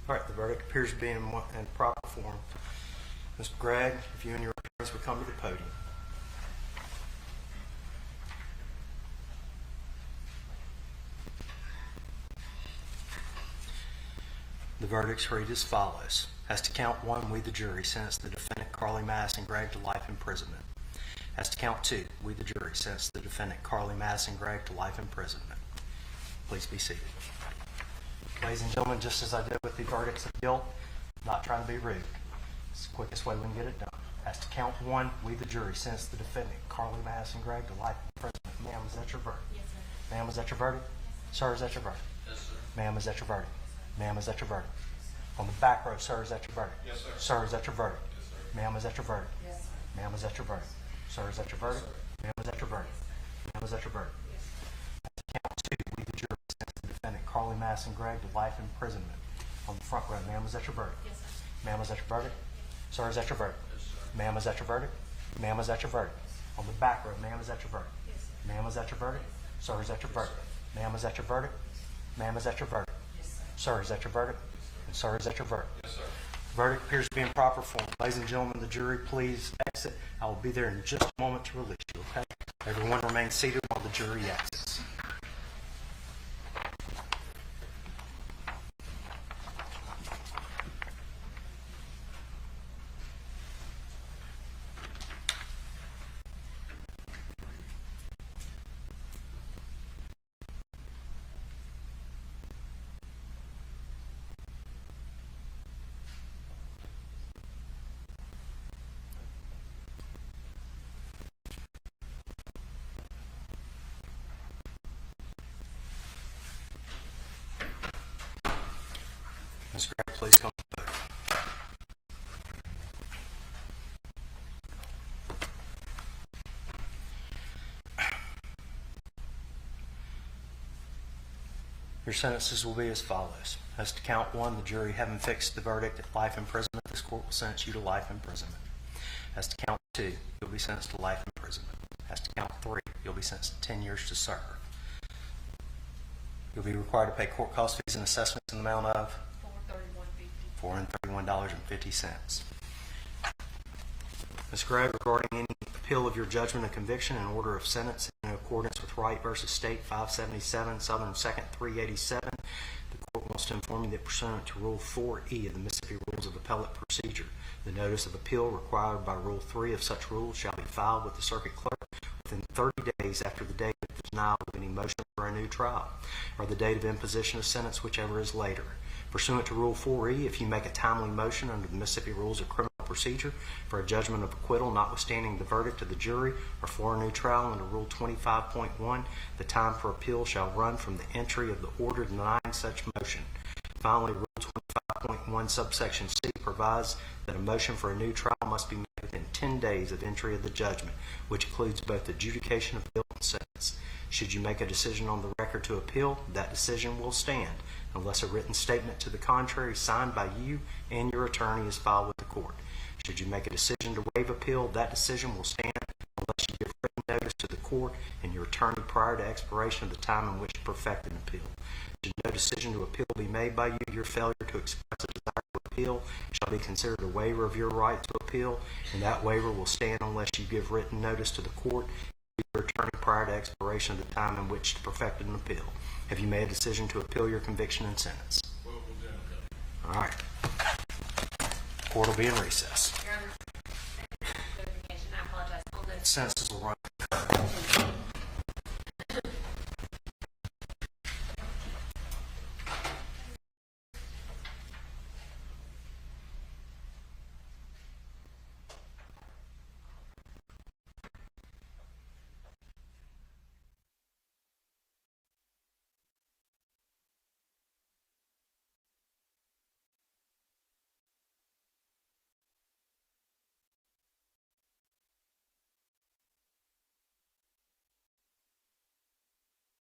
All right, the verdict appears to be in proper form. Mr. Gregg, if you and your attorneys would come to the podium. The verdicts read as follows. As to count one, we the jury sentence the defendant Carly Madison Gregg to life imprisonment. As to count two, we the jury sentence the defendant Carly Madison Gregg to life imprisonment. Please be seated. Ladies and gentlemen, just as I did with the verdicts of guilt, not trying to be rude. It's the quickest way we can get it done. As to count one, we the jury sentence the defendant Carly Madison Gregg to life imprisonment. Ma'am, is that your verdict? Yes, sir. Ma'am, is that your verdict? Yes, Sir, is that your verdict? Yes, sir. Ma'am, is that your verdict? Ma'am, is that your verdict? On the back row, sir, is that your verdict? Yes, sir. Sir, is that your verdict? Yes, sir. Ma'am, is that your verdict? Yes, sir. Ma'am, is that your verdict? Sir, is that your verdict? Ma'am, is that your verdict? Ma'am, is that your verdict? Yes, sir. Count two, we the jury sentence the defendant Carly Madison Gregg to life imprisonment. On the front row, ma'am, is that your verdict? Yes, sir. Ma'am, is that your verdict? Sir, is that your verdict? Yes, sir. Ma'am, is that your verdict? Ma'am, is that your verdict? On the back row, ma'am, is that your verdict? Yes, sir. Ma'am, is that your verdict? Sir, is that your verdict? Ma'am, is that your verdict? Ma'am, is that your verdict? Yes, sir. Sir, is that your verdict? And sir, is that your verdict? Yes, sir. Verdict appears to be in proper form. Ladies and gentlemen, the jury, please exit. I will be there in just a moment to release you, okay? Everyone remain seated while the jury exits. Ms. Gregg, please come to the podium. Your sentences will be as follows. As to count one, the jury having fixed the verdict at life imprisonment, this court will sentence you to life imprisonment. As to count two, you'll be sentenced to life imprisonment. As to count three, you'll be sentenced to 10 years to serve. You'll be required to pay court cost fees and assessments in the amount of $431.50. Ms. Gregg, regarding any appeal of your judgment of conviction and order of sentence in accordance with Wright v. State 577, Southern 2nd 387, the court wants to inform you that pursuant to Rule 4E of the Mississippi Rules of Appellate Procedure, the notice of appeal required by Rule 3 of such rules shall be filed with the circuit clerk within 30 days after the date of the denial of any motion for a new trial, or the date of imposition of sentence, whichever is later. Pursuant to Rule 4E, if you make a timely motion under the Mississippi Rules of Criminal Procedure for a judgment of acquittal notwithstanding the verdict of the jury or for a new trial under Rule 25.1, the time for appeal shall run from the entry of the order denying such motion. Finally, Rule 25.1 subsection C provides that a motion for a new trial must be made within 10 days of entry of the judgment, which includes both adjudication of appeal and sentence. Should you make a decision on the record to appeal, that decision will stand unless a written statement to the contrary signed by you and your attorney is filed with the court. Should you make a decision to waive appeal, that decision will stand unless you give written notice to the court and your attorney prior to expiration of the time in which to perfect an appeal. Should no decision to appeal be made by you, your failure to express a desire to appeal shall be considered a waiver of your right to appeal, and that waiver will stand unless you give written notice to the court and your attorney prior to expiration of the time in which to perfect an appeal. Have you made a decision to appeal your conviction and sentence? Well, we'll do it. All right. Court will be in recess. Your Honor, clarification, I apologize. On those Sentences will run.